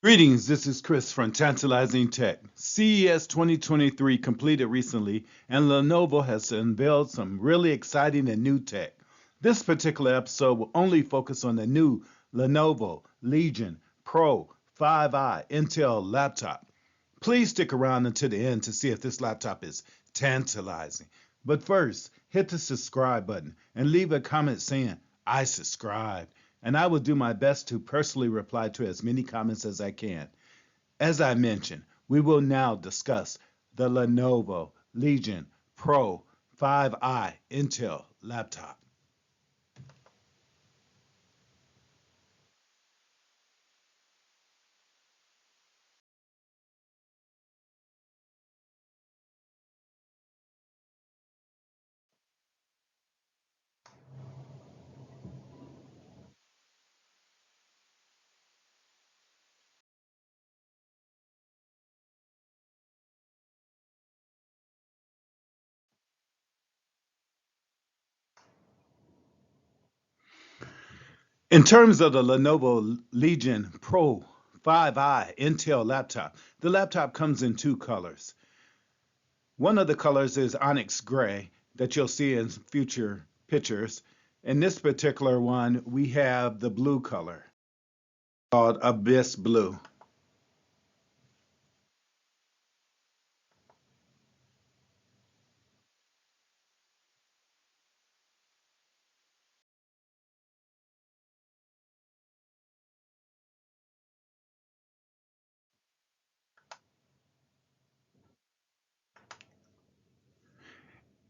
Greetings, this is Chris from Tantalizing Tech. CES 2023 completed recently, and Lenovo has unveiled some really exciting and new tech. This particular episode will only focus on the new Lenovo Legion Pro 5i Intel laptop. Please stick around until the end to see if this laptop is tantalizing. But first, hit the subscribe button and leave a comment saying, "I subscribed," and I will do my best to personally reply to as many comments as I can. As I mentioned, we will now discuss the Lenovo Legion Pro 5i Intel laptop. In terms of the Lenovo Legion Pro 5i Intel laptop, the laptop comes in two colors. One of the colors is onyx gray that you'll see in future pictures. In this particular one, we have the blue color called Abyss Blue.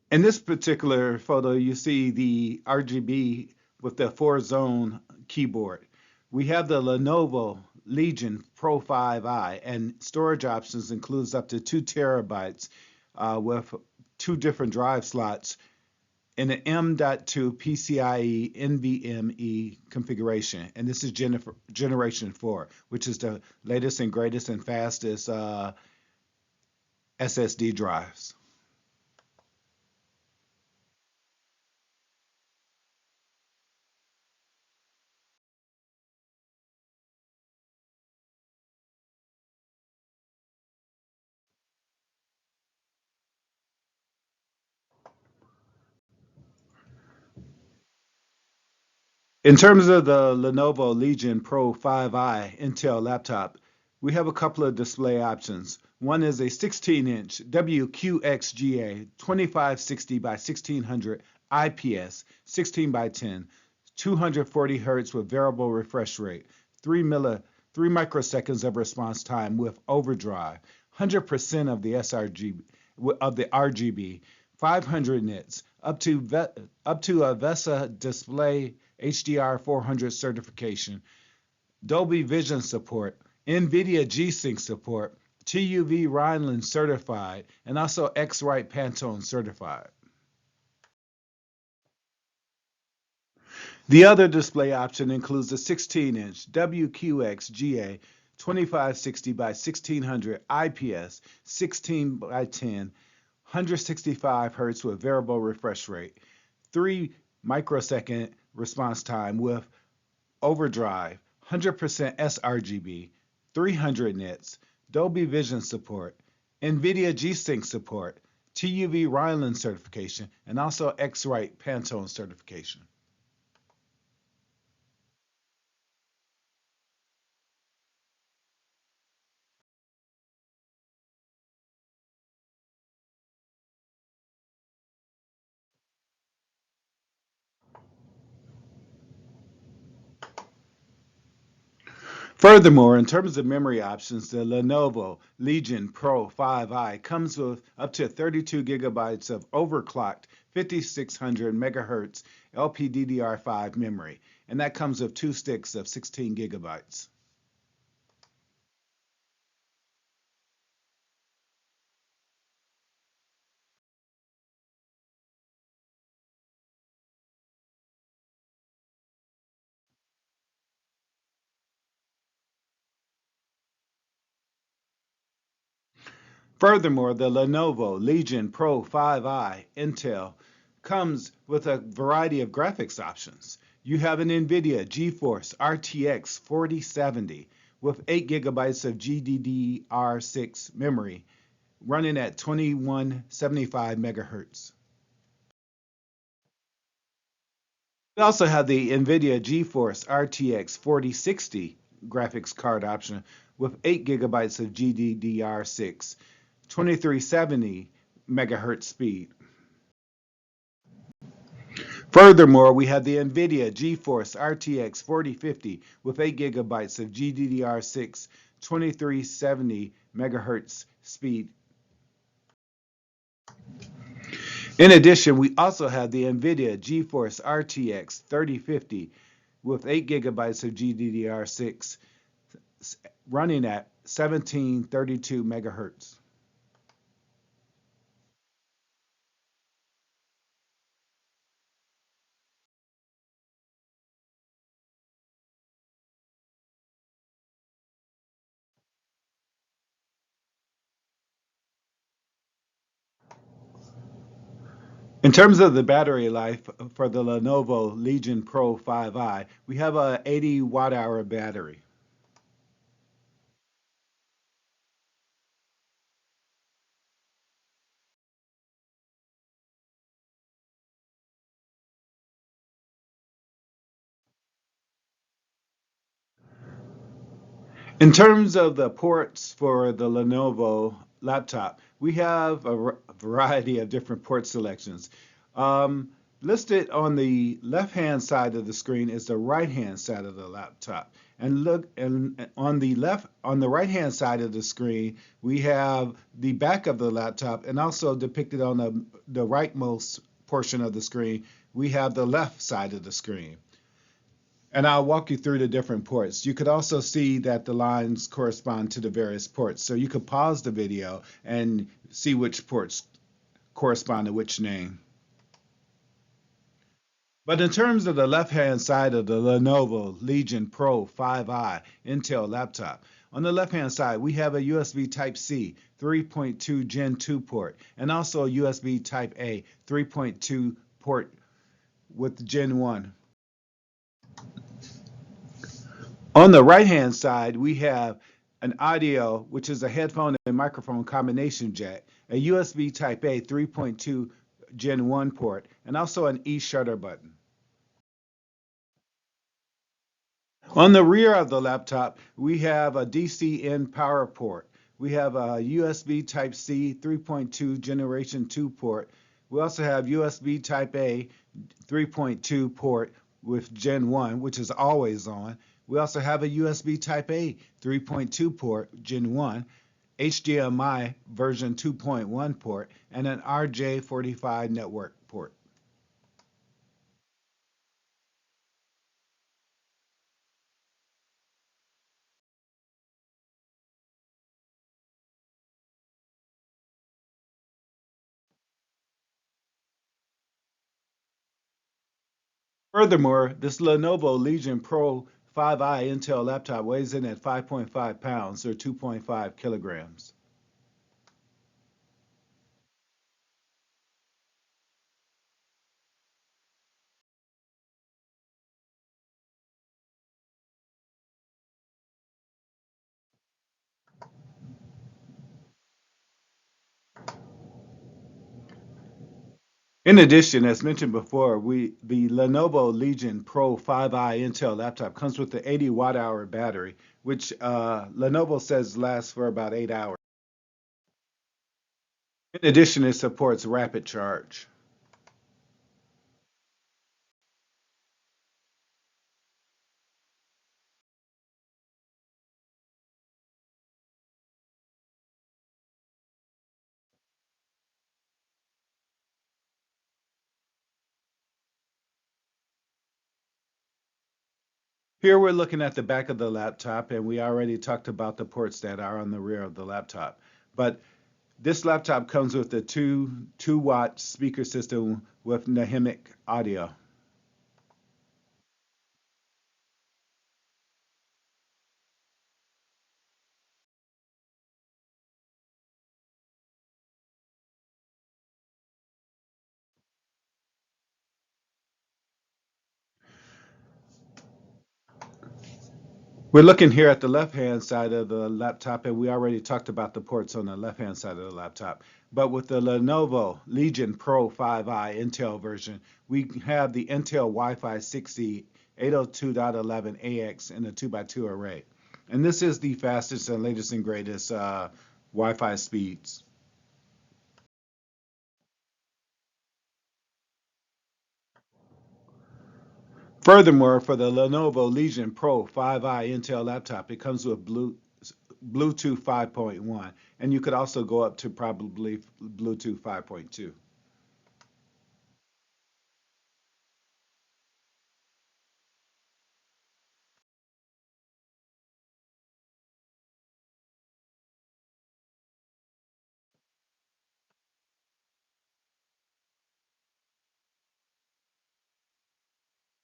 In this particular photo, you see the RGB with the 4-zone keyboard. We have the Lenovo Legion Pro 5i, and storage options includes up to 2 terabytes with 2 different drive slots in an M.2 PCIe NVMe configuration. And this is generation 4, which is the latest and greatest and fastest SSD drives. In terms of the Lenovo Legion Pro 5i Intel laptop, we have a couple of display options. One is a 16-inch WQXGA 2560 by 1600 IPS 16 by 10, 240 Hz with variable refresh rate, 3 microseconds of response time with overdrive, 100% of the RGB, 500 nits, up to a VESA display HDR 400 certification, Dolby Vision support, NVIDIA G-Sync support, TUV Rhineland certified, and also X-Rite Pantone certified. The other display option includes a 16-inch WQXGA 2560 by 1600 IPS 16 by 10, 165 Hz with variable refresh rate, 3 microsecond response time with overdrive, 100% sRGB, 300 nits, Dolby Vision support, NVIDIA G-Sync support, TUV Rhineland certification, and also X-Rite Pantone certification. Furthermore, in terms of memory options, the Lenovo Legion Pro 5i comes with up to 32 gigabytes of overclocked 5600 megahertz LPDDR5 memory, and that comes with 2 sticks of 16 gigabytes. Furthermore, the Lenovo Legion Pro 5i Intel comes with a variety of graphics options. You have an NVIDIA GeForce RTX 4070 with 8 gigabytes of GDDR6 memory, running at 2175 megahertz. We also have the NVIDIA GeForce RTX 4060 graphics card option with 8 gigabytes of GDDR6, 2370 megahertz speed. Furthermore, we have the NVIDIA GeForce RTX 4050 with 8 gigabytes of GDDR6, 2370 megahertz speed. In addition, we also have the NVIDIA GeForce RTX 3050 with 8 gigabytes of GDDR6 running at 1732 megahertz. In terms of the battery life for the Lenovo Legion Pro 5i, we have a 80 watt hour battery. In terms of the ports for the Lenovo laptop, we have a variety of different port selections. Listed on the left-hand side of the screen is the right-hand side of the laptop. And look, and on the right-hand side of the screen, we have the back of the laptop, and also depicted on the rightmost portion of the screen, we have the left side of the screen. And I'll walk you through the different ports. You could also see that the lines correspond to the various ports. So you could pause the video and see which ports correspond to which name. But in terms of the left-hand side of the Lenovo Legion Pro 5i Intel laptop, on the left-hand side, we have a USB Type-C 3.2 Gen 2 port, and also a USB Type-A 3.2 port with Gen 1. On the right-hand side, we have an audio, which is a headphone and microphone combination jack, a USB Type-A 3.2 Gen 1 port, and also an e-shutter button. On the rear of the laptop, we have a DC-in power port. We have a USB Type-C 3.2 Generation 2 port. We also have USB Type-A 3.2 port with Gen 1, which is always on. We also have a USB Type-A 3.2 port, Gen 1, HDMI version 2.1 port, and an RJ45 network port. Furthermore, this Lenovo Legion Pro 5i Intel laptop weighs in at 5.5 pounds or 2.5 kilograms. In addition, as mentioned before, the Lenovo Legion Pro 5i Intel laptop comes with the 80 watt hour battery, which Lenovo says lasts for about 8 hours. In addition, it supports rapid charge. Here we're looking at the back of the laptop, and we already talked about the ports that are on the rear of the laptop. But this laptop comes with a 2-watt speaker system with dynamic audio. We're looking here at the left-hand side of the laptop, and we already talked about the ports on the left-hand side of the laptop. But with the Lenovo Legion Pro 5i Intel version, we have the Intel Wi-Fi 6E 802.11ax in a 2x2 array. And this is the fastest and latest and greatest Wi-Fi speeds. Furthermore, for the Lenovo Legion Pro 5i Intel laptop, it comes with Bluetooth 5.1, and you could also go up to probably Bluetooth 5.2.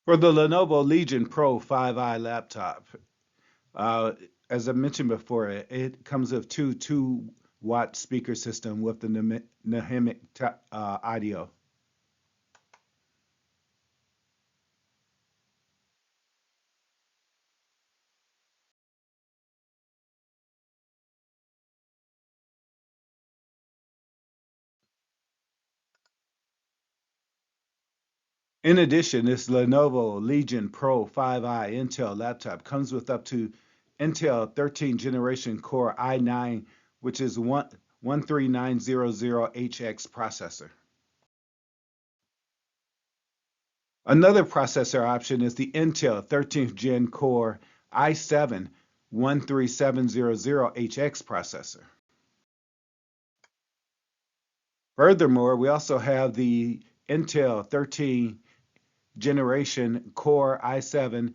For the Lenovo Legion Pro 5i laptop, uh, as I mentioned before, it comes with two 2-watt speaker system with the dynamic audio. In addition, this Lenovo Legion Pro 5i Intel laptop comes with up to Intel 13th generation Core i9, which is 13900HX processor. Another processor option is the Intel 13th Gen Core i7 13700HX processor. Furthermore, we also have the Intel 13th generation Core i7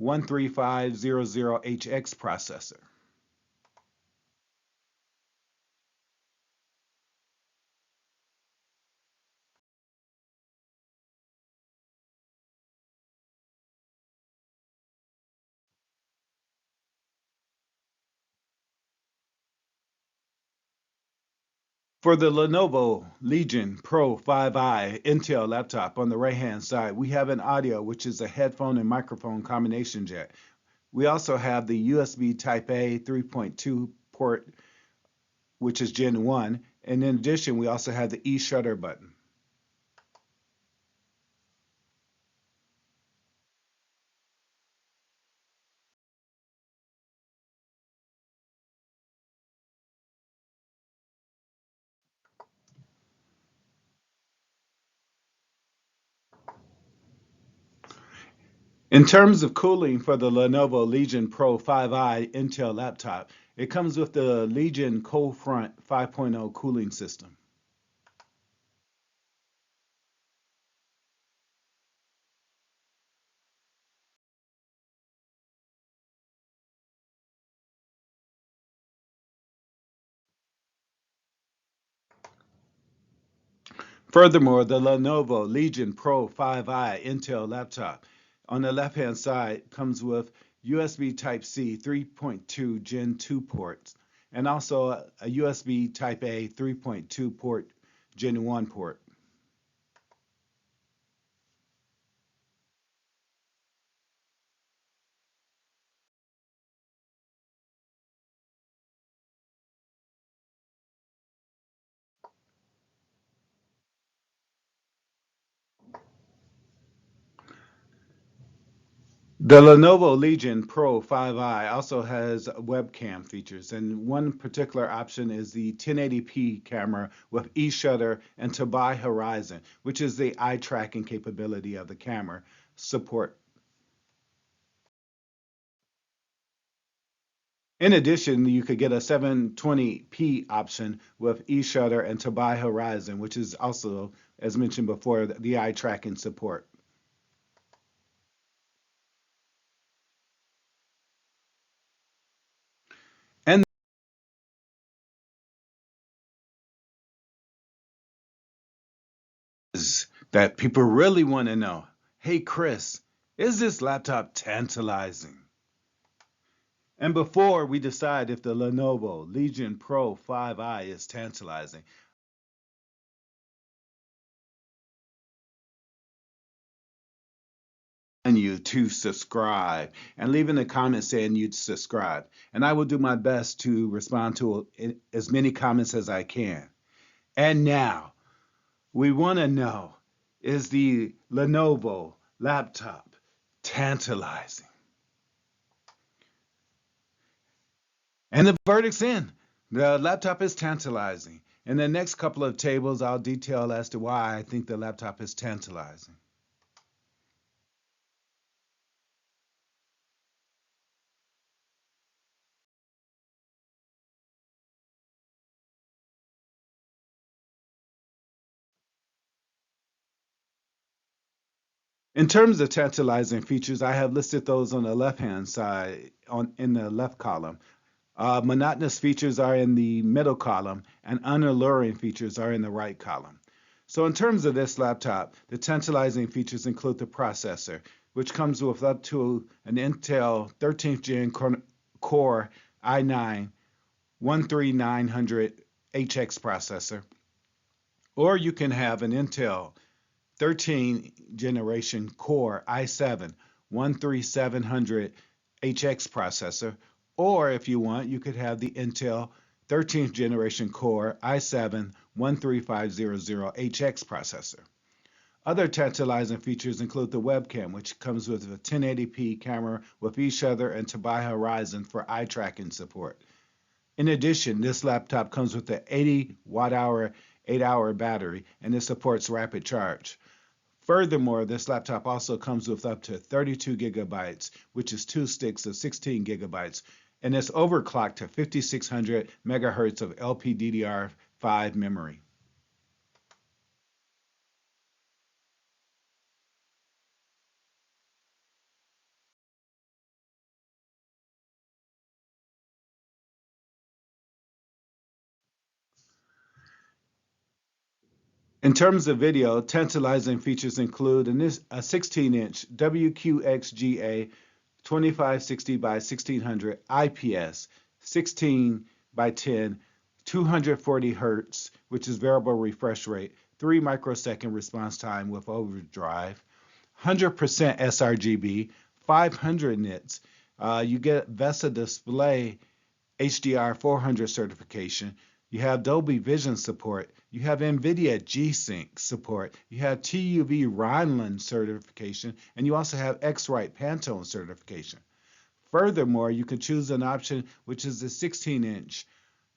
13500HX processor. For the Lenovo Legion Pro 5i Intel laptop, on the right-hand side, we have an audio, which is a headphone and microphone combination jack. We also have the USB Type A 3.2 port, which is Gen 1. And in addition, we also have the e-shutter button. In terms of cooling for the Lenovo Legion Pro 5i Intel laptop, it comes with the Legion Cold Front 5.0 cooling system. Furthermore, the Lenovo Legion Pro 5i Intel laptop on the left-hand side comes with USB Type-C 3.2 Gen 2 ports and also a USB Type-A 3.2 port Gen 1 port. The Lenovo Legion Pro 5i also has webcam features, and one particular option is the 1080p camera with e-shutter and to buy horizon, which is the eye tracking capability of the camera support. In addition, you could get a 720p option with e-shutter and to buy horizon, which is also, as mentioned before, the eye tracking support. And that people really want to know, hey Chris, is this laptop tantalizing? And before we decide if the Lenovo Legion Pro 5i is tantalizing, and you you to subscribe and leaving a comment saying you'd subscribe. And I will do my best to respond to as many comments as I can. And now, we want to know, is the Lenovo laptop tantalizing? And the verdict's in. The laptop is tantalizing. In the next couple of tables, I'll detail as to why I think the laptop is tantalizing. In terms of tantalizing features, I have listed those on the left-hand side in the left column. Monotonous features are in the middle column, and unalluring features are in the right column. So in terms of this laptop, the tantalizing features include the processor, which comes with up to an Intel 13th Gen Core i9 13900HX processor, or you can have an Intel 13th generation Core i7 13700HX processor, or if you want, you could have the Intel 13th generation Core i7 13500HX processor. Other tantalizing features include the webcam, which comes with a 1080p camera with eShutter and Tobii Horizon for eye tracking support. In addition, this laptop comes with an 80 watt-hour, 8-hour battery, and it supports rapid charge. Furthermore, this laptop also comes with up to 32 gigabytes, which is 2 sticks of 16 gigabytes, and it's overclocked to 5600 megahertz of LPDDR5 memory. In terms of video, tantalizing features include a 16-inch WQXGA 2560 by 1600 IPS 16 by 10 240 hertz, which is variable refresh rate, 3 microsecond response time with overdrive, 100% sRGB, 500 nits. You get VESA display HDR 400 certification. You have Dolby Vision support. You have NVIDIA G-Sync support. You have TUV Rhineland certification. And you also have X-Rite Pantone certification. Furthermore, you can choose an option which is the 16-inch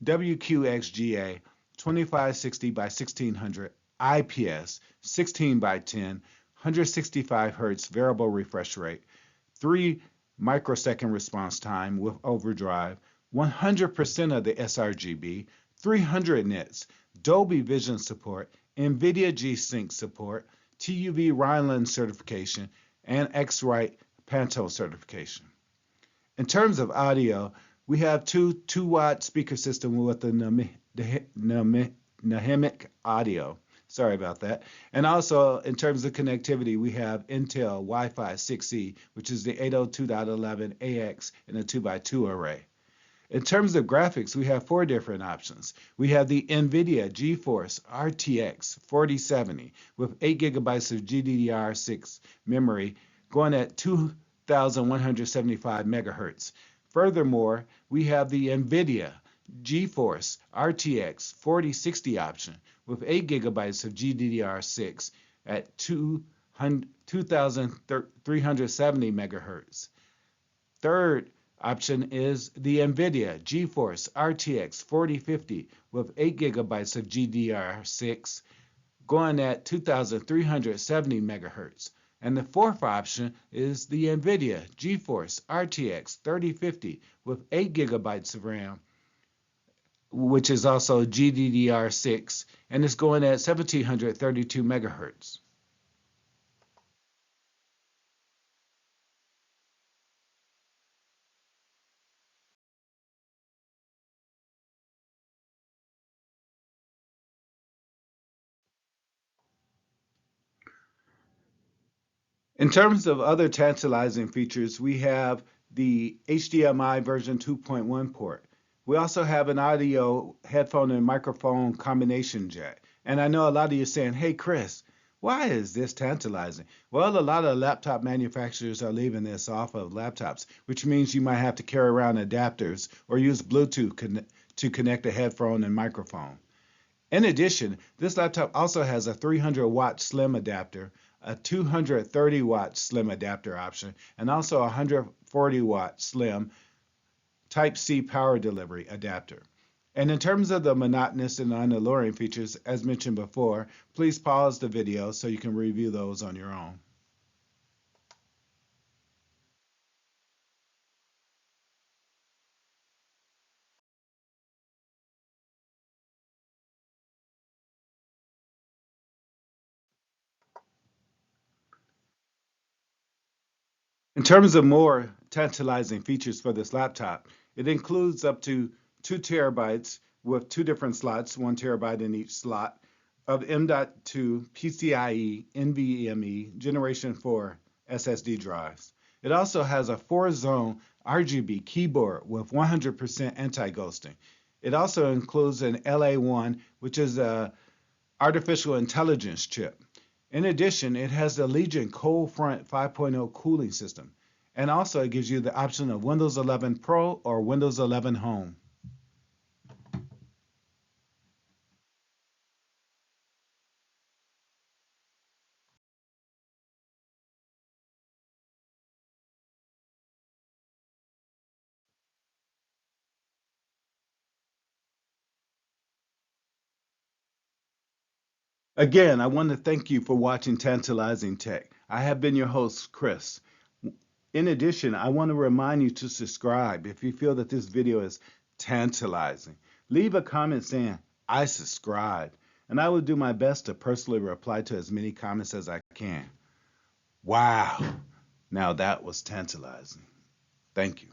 WQXGA 2560 by 1600 IPS 16 by 10 165 hertz variable refresh rate, 3 microsecond response time with overdrive, 100% of the sRGB, 300 nits, Dolby Vision support, NVIDIA G-Sync support, TUV Rhineland certification, and X-Rite Pantone certification. In terms of audio, we have 2-watt speaker system with the dynamic audio. Sorry about that. And also, in terms of connectivity, we have Intel Wi-Fi 6E, which is the 802.11ax in a 2x2 array. In terms of graphics, we have 4 different options. We have the NVIDIA GeForce RTX 4070 with 8 gigabytes of GDDR6 memory going at 2175 megahertz. Furthermore, we have the NVIDIA GeForce RTX 4060 option with 8 gigabytes of GDDR6 at 2370 megahertz. Third option is the NVIDIA GeForce RTX 4050 with 8 gigabytes of GDDR6 going at 2370 megahertz. And the fourth option is the NVIDIA GeForce RTX 3050 with 8 gigabytes of RAM, which is also GDDR6, and it's going at 1732 megahertz. In terms of other tantalizing features, we have the HDMI version 2.1 port. We also have an audio headphone and microphone combination jack. And I know a lot of you are saying, hey, Chris, Why is this tantalizing? Well, a lot of laptop manufacturers are leaving this off of laptops, which means you might have to carry around adapters or use Bluetooth to connect a headphone and microphone. In addition, this laptop also has a 300-watt slim adapter, a 230-watt slim adapter option, and also a 140-watt slim Type-C power delivery adapter. And in terms of the monotonous and unalluring features, as mentioned before, please pause the video so you can review those on your own. In terms of more tantalizing features for this laptop, it includes up to 2 terabytes with 2 different slots, 1 terabyte in each slot, of M.2 PCIe NVMe Generation 4 SSD drives. It also has a 4-zone RGB keyboard with 100% anti-ghosting. It also includes an LA1, which is a artificial intelligence chip. In addition, it has the Legion Cold Front 5.0 cooling system. And also it gives you the option of Windows 11 Pro or Windows 11 Home. Again, I want to thank you for watching Tantalizing Tech. I have been your host, Chris. In addition, I want to remind you to subscribe if you feel that this video is tantalizing. Leave a comment saying, I subscribe, and I will do my best to personally reply to as many comments as I can. Wow, now that was tantalizing. Thank you.